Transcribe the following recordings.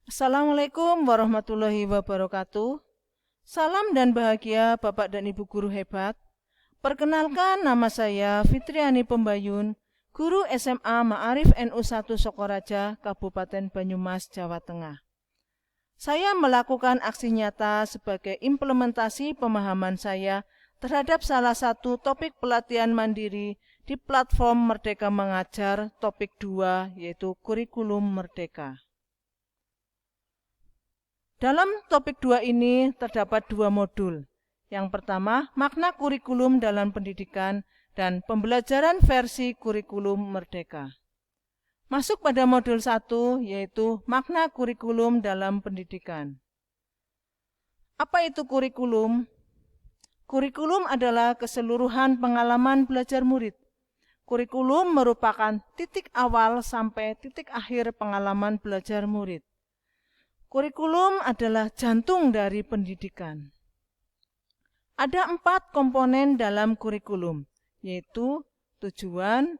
Assalamualaikum warahmatullahi wabarakatuh. Salam dan bahagia Bapak dan Ibu guru hebat. Perkenalkan, nama saya Fitriani Pembayun, guru SMA Ma'arif NU 1 Sokoraja, Kabupaten Banyumas, Jawa Tengah. Saya melakukan aksi nyata sebagai implementasi pemahaman saya terhadap salah satu topik pelatihan mandiri di platform Merdeka Mengajar, topik 2, yaitu kurikulum merdeka. Dalam topik 2 ini terdapat 2 modul. Yang pertama, makna kurikulum dalam pendidikan dan pembelajaran versi kurikulum merdeka. Masuk pada modul 1, yaitu makna kurikulum dalam pendidikan. Apa itu kurikulum? Kurikulum adalah keseluruhan pengalaman belajar murid. Kurikulum merupakan titik awal sampai titik akhir pengalaman belajar murid. Kurikulum adalah jantung dari pendidikan. Ada 4 komponen dalam kurikulum, yaitu tujuan,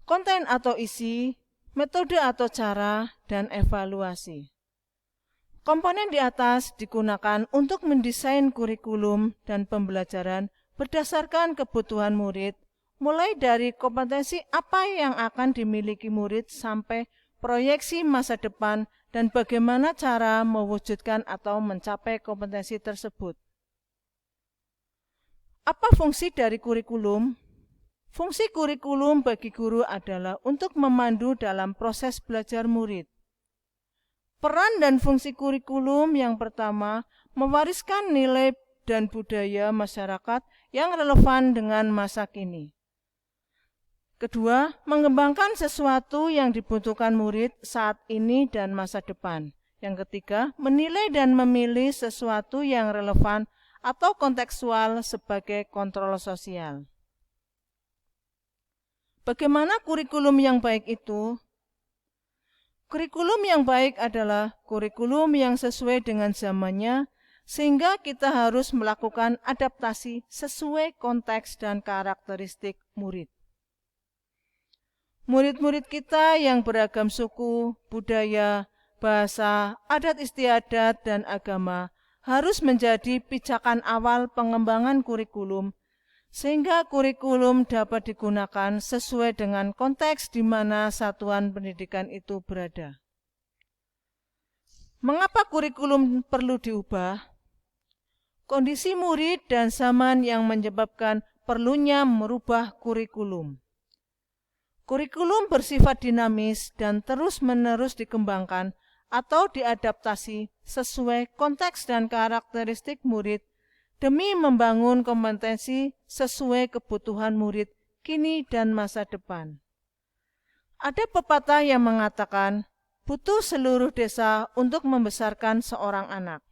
konten atau isi, metode atau cara, dan evaluasi. Komponen di atas digunakan untuk mendesain kurikulum dan pembelajaran berdasarkan kebutuhan murid, mulai dari kompetensi apa yang akan dimiliki murid sampai proyeksi masa depan dan bagaimana cara mewujudkan atau mencapai kompetensi tersebut. Apa fungsi dari kurikulum? Fungsi kurikulum bagi guru adalah untuk memandu dalam proses belajar murid. Peran dan fungsi kurikulum yang pertama, mewariskan nilai dan budaya masyarakat yang relevan dengan masa kini. Kedua, mengembangkan sesuatu yang dibutuhkan murid saat ini dan masa depan. Yang ketiga, menilai dan memilih sesuatu yang relevan atau kontekstual sebagai kontrol sosial. Bagaimana kurikulum yang baik itu? Kurikulum yang baik adalah kurikulum yang sesuai dengan zamannya, sehingga kita harus melakukan adaptasi sesuai konteks dan karakteristik murid. Murid-murid kita yang beragam suku, budaya, bahasa, adat istiadat, dan agama harus menjadi pijakan awal pengembangan kurikulum, sehingga kurikulum dapat digunakan sesuai dengan konteks di mana satuan pendidikan itu berada. Mengapa kurikulum perlu diubah? Kondisi murid dan zaman yang menyebabkan perlunya merubah kurikulum. Kurikulum bersifat dinamis dan terus-menerus dikembangkan atau diadaptasi sesuai konteks dan karakteristik murid demi membangun kompetensi sesuai kebutuhan murid kini dan masa depan. Ada pepatah yang mengatakan, butuh seluruh desa untuk membesarkan seorang anak.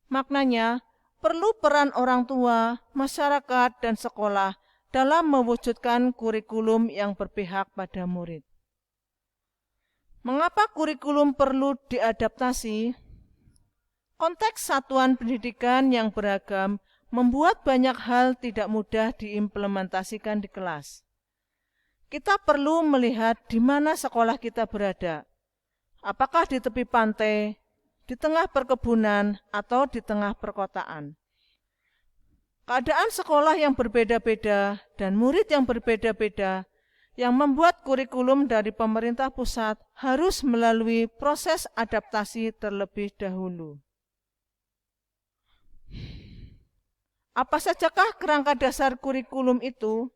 Maknanya, perlu peran orang tua, masyarakat, dan sekolah dalam mewujudkan kurikulum yang berpihak pada murid. Mengapa kurikulum perlu diadaptasi? Konteks satuan pendidikan yang beragam membuat banyak hal tidak mudah diimplementasikan di kelas. Kita perlu melihat di mana sekolah kita berada. Apakah di tepi pantai, di tengah perkebunan, atau di tengah perkotaan. Keadaan sekolah yang berbeda-beda dan murid yang berbeda-beda yang membuat kurikulum dari pemerintah pusat harus melalui proses adaptasi terlebih dahulu. Apa sajakah kerangka dasar kurikulum itu?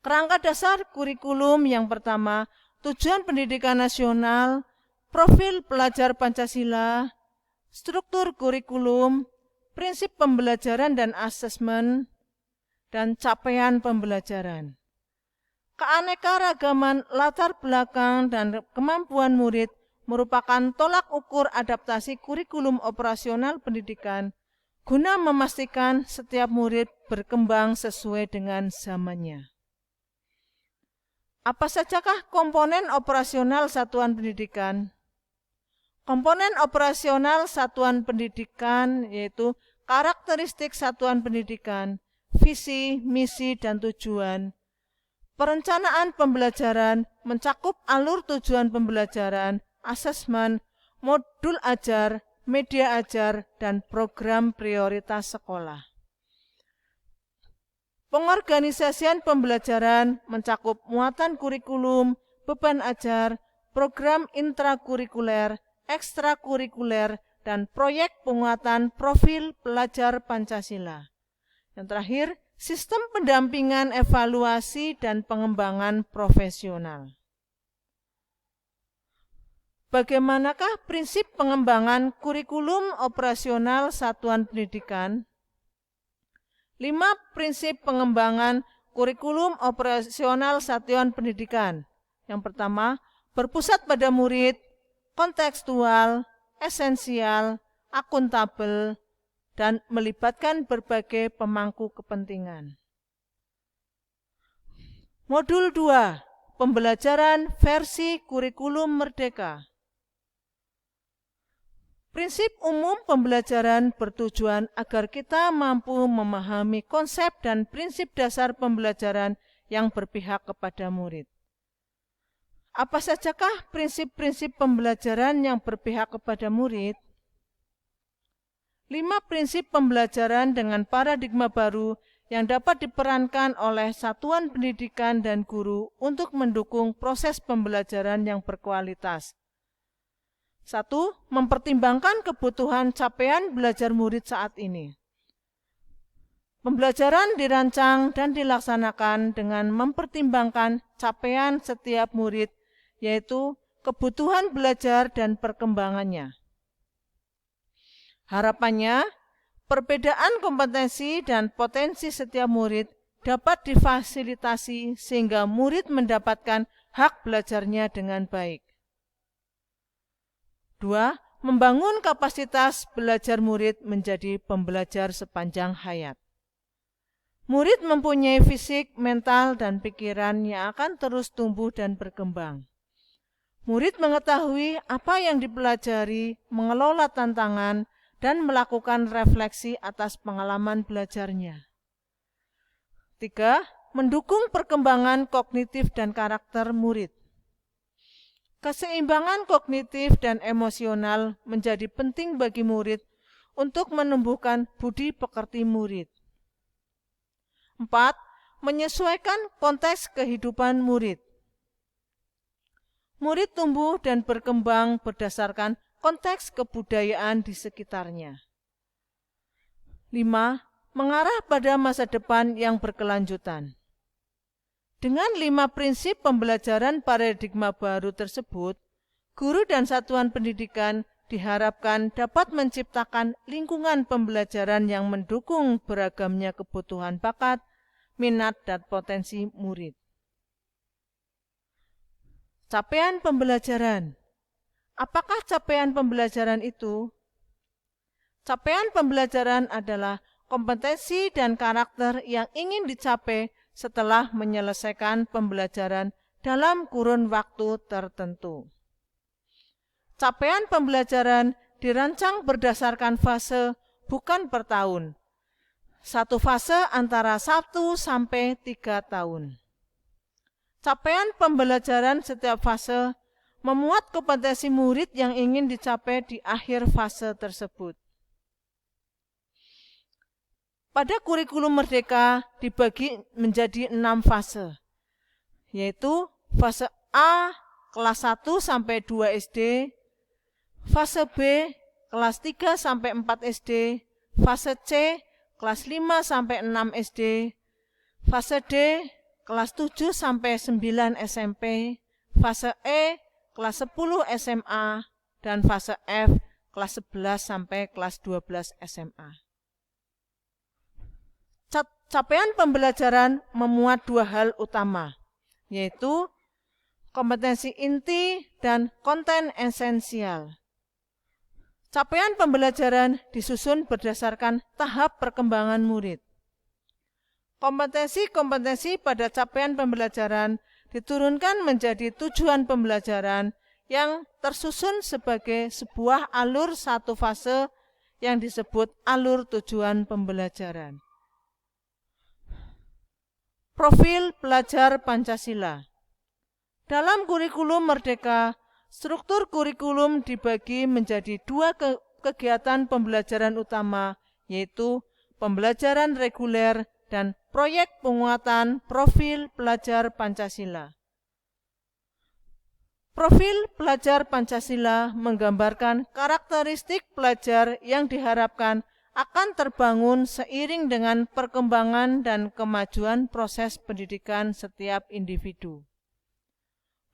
Kerangka dasar kurikulum yang pertama, tujuan pendidikan nasional, profil pelajar Pancasila, struktur kurikulum, prinsip pembelajaran dan asesmen, dan capaian pembelajaran. Keanekaragaman latar belakang dan kemampuan murid merupakan tolak ukur adaptasi kurikulum operasional pendidikan guna memastikan setiap murid berkembang sesuai dengan zamannya. Apa sajakah komponen operasional satuan pendidikan? Komponen operasional satuan pendidikan yaitu karakteristik satuan pendidikan, visi, misi, dan tujuan. Perencanaan pembelajaran mencakup alur tujuan pembelajaran, asesmen, modul ajar, media ajar, dan program prioritas sekolah. Pengorganisasian pembelajaran mencakup muatan kurikulum, beban ajar, program intrakurikuler, ekstrakurikuler, dan proyek penguatan profil pelajar Pancasila. Yang terakhir, sistem pendampingan, evaluasi, dan pengembangan profesional. Bagaimanakah prinsip pengembangan kurikulum operasional satuan pendidikan? 5 prinsip pengembangan kurikulum operasional satuan pendidikan. Yang pertama, berpusat pada murid, kontekstual, esensial, akuntabel, dan melibatkan berbagai pemangku kepentingan. Modul 2, pembelajaran versi kurikulum merdeka. Prinsip umum pembelajaran bertujuan agar kita mampu memahami konsep dan prinsip dasar pembelajaran yang berpihak kepada murid. Apa sajakah prinsip-prinsip pembelajaran yang berpihak kepada murid? 5 prinsip pembelajaran dengan paradigma baru yang dapat diperankan oleh satuan pendidikan dan guru untuk mendukung proses pembelajaran yang berkualitas. 1. Mempertimbangkan kebutuhan capaian belajar murid saat ini. Pembelajaran dirancang dan dilaksanakan dengan mempertimbangkan capaian setiap murid, yaitu kebutuhan belajar dan perkembangannya. Harapannya, perbedaan kompetensi dan potensi setiap murid dapat difasilitasi sehingga murid mendapatkan hak belajarnya dengan baik. 2. Membangun kapasitas belajar murid menjadi pembelajar sepanjang hayat. Murid mempunyai fisik, mental, dan pikiran yang akan terus tumbuh dan berkembang. Murid mengetahui apa yang dipelajari, mengelola tantangan, dan melakukan refleksi atas pengalaman belajarnya. 3. Mendukung perkembangan kognitif dan karakter murid. Keseimbangan kognitif dan emosional menjadi penting bagi murid untuk menumbuhkan budi pekerti murid. 4. Menyesuaikan konteks kehidupan murid. Murid tumbuh dan berkembang berdasarkan konteks kebudayaan di sekitarnya. 5. Mengarah pada masa depan yang berkelanjutan. Dengan 5 prinsip pembelajaran paradigma baru tersebut, guru dan satuan pendidikan diharapkan dapat menciptakan lingkungan pembelajaran yang mendukung beragamnya kebutuhan bakat, minat, dan potensi murid. Capaian pembelajaran. Apakah capaian pembelajaran itu? Capaian pembelajaran adalah kompetensi dan karakter yang ingin dicapai setelah menyelesaikan pembelajaran dalam kurun waktu tertentu. Capaian pembelajaran dirancang berdasarkan fase, bukan per tahun. 1 fase antara 1 sampai 3 tahun. Capaian pembelajaran setiap fase memuat kompetensi murid yang ingin dicapai di akhir fase tersebut. Pada kurikulum merdeka dibagi menjadi 6 fase, yaitu fase A kelas 1 sampai 2 SD, fase B kelas 3 sampai 4 SD, fase C kelas 5 sampai 6 SD, fase D kelas 7 sampai 9 SMP, fase E kelas 10 SMA, dan fase F kelas 11 sampai kelas 12 SMA. Capaian pembelajaran memuat 2 hal utama, yaitu kompetensi inti dan konten esensial. Capaian pembelajaran disusun berdasarkan tahap perkembangan murid. Kompetensi-kompetensi pada capaian pembelajaran diturunkan menjadi tujuan pembelajaran yang tersusun sebagai sebuah alur 1 fase yang disebut alur tujuan pembelajaran. Profil pelajar Pancasila. Dalam kurikulum merdeka, struktur kurikulum dibagi menjadi dua kegiatan pembelajaran utama, yaitu pembelajaran reguler dan proyek penguatan profil pelajar Pancasila. Profil pelajar Pancasila menggambarkan karakteristik pelajar yang diharapkan akan terbangun seiring dengan perkembangan dan kemajuan proses pendidikan setiap individu.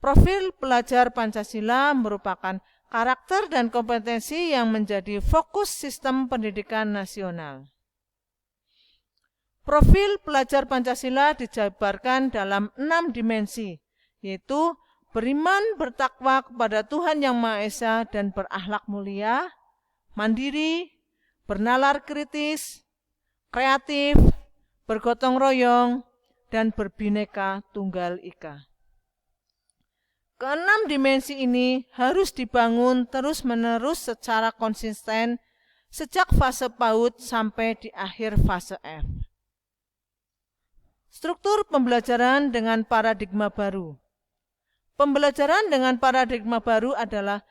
Profil pelajar Pancasila merupakan karakter dan kompetensi yang menjadi fokus sistem pendidikan nasional. Profil pelajar Pancasila dijabarkan dalam 6 dimensi, yaitu beriman bertakwa kepada Tuhan Yang Maha Esa dan berakhlak mulia, mandiri, bernalar kritis, kreatif, bergotong royong, dan berbineka tunggal ika. Keenam dimensi ini harus dibangun terus-menerus secara konsisten sejak fase PAUD sampai di akhir fase F. Struktur pembelajaran dengan paradigma baru. Pembelajaran dengan paradigma baru adalah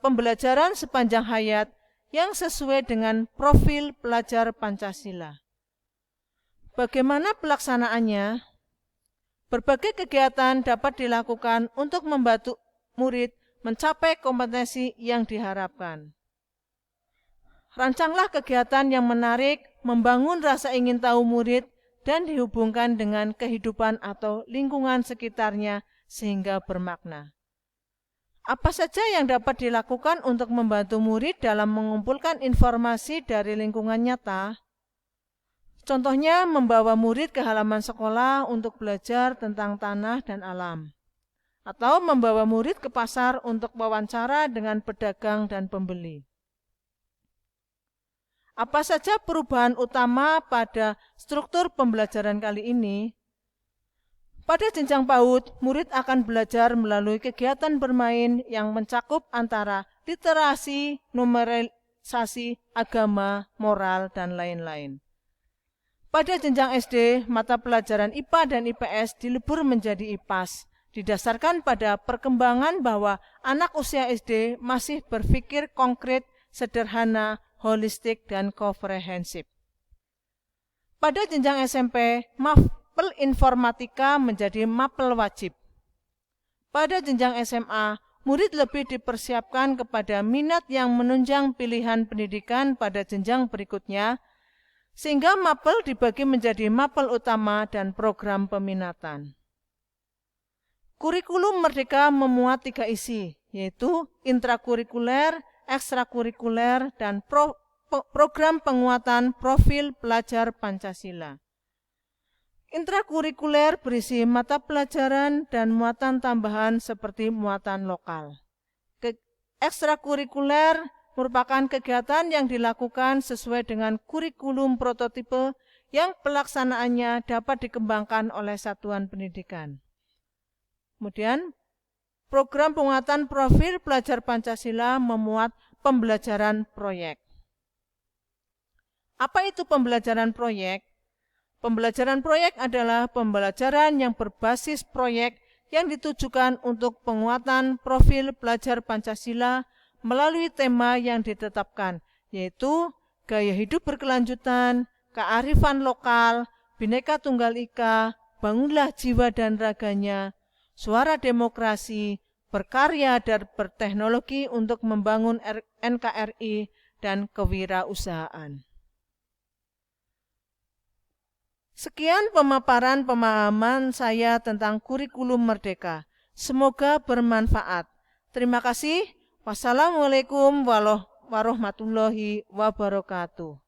pembelajaran sepanjang hayat yang sesuai dengan profil pelajar Pancasila. Bagaimana pelaksanaannya? Berbagai kegiatan dapat dilakukan untuk membantu murid mencapai kompetensi yang diharapkan. Rancanglah kegiatan yang menarik, membangun rasa ingin tahu murid, dan dihubungkan dengan kehidupan atau lingkungan sekitarnya sehingga bermakna. Apa saja yang dapat dilakukan untuk membantu murid dalam mengumpulkan informasi dari lingkungan nyata? Contohnya membawa murid ke halaman sekolah untuk belajar tentang tanah dan alam. Atau membawa murid ke pasar untuk wawancara dengan pedagang dan pembeli. Apa saja perubahan utama pada struktur pembelajaran kali ini? Pada jenjang PAUD, murid akan belajar melalui kegiatan bermain yang mencakup antara literasi, numerisasi, agama, moral, dan lain-lain. Pada jenjang SD, mata pelajaran IPA dan IPS dilebur menjadi IPAS, didasarkan pada perkembangan bahwa anak usia SD masih berpikir konkret, sederhana, holistik, dan komprehensif. Pada jenjang SMP, mapel informatika menjadi mapel wajib. Pada jenjang SMA, murid lebih dipersiapkan kepada minat yang menunjang pilihan pendidikan pada jenjang berikutnya, sehingga mapel dibagi menjadi mapel utama dan program peminatan. Kurikulum Merdeka memuat 3 isi, yaitu intrakurikuler, ekstrakurikuler, dan program penguatan profil pelajar Pancasila. Intrakurikuler berisi mata pelajaran dan muatan tambahan seperti muatan lokal. Ekstrakurikuler merupakan kegiatan yang dilakukan sesuai dengan kurikulum prototipe yang pelaksanaannya dapat dikembangkan oleh satuan pendidikan. Kemudian, program penguatan profil pelajar Pancasila memuat pembelajaran proyek. Apa itu pembelajaran proyek? Pembelajaran proyek adalah pembelajaran yang berbasis proyek yang ditujukan untuk penguatan profil pelajar Pancasila melalui tema yang ditetapkan, yaitu gaya hidup berkelanjutan, kearifan lokal, Bhinneka Tunggal Ika, bangunlah jiwa dan raganya, suara demokrasi, berkarya dan berteknologi untuk membangun NKRI, dan kewirausahaan. Sekian pemaparan pemahaman saya tentang kurikulum Merdeka. Semoga bermanfaat. Terima kasih. Wassalamualaikum warahmatullahi wabarakatuh.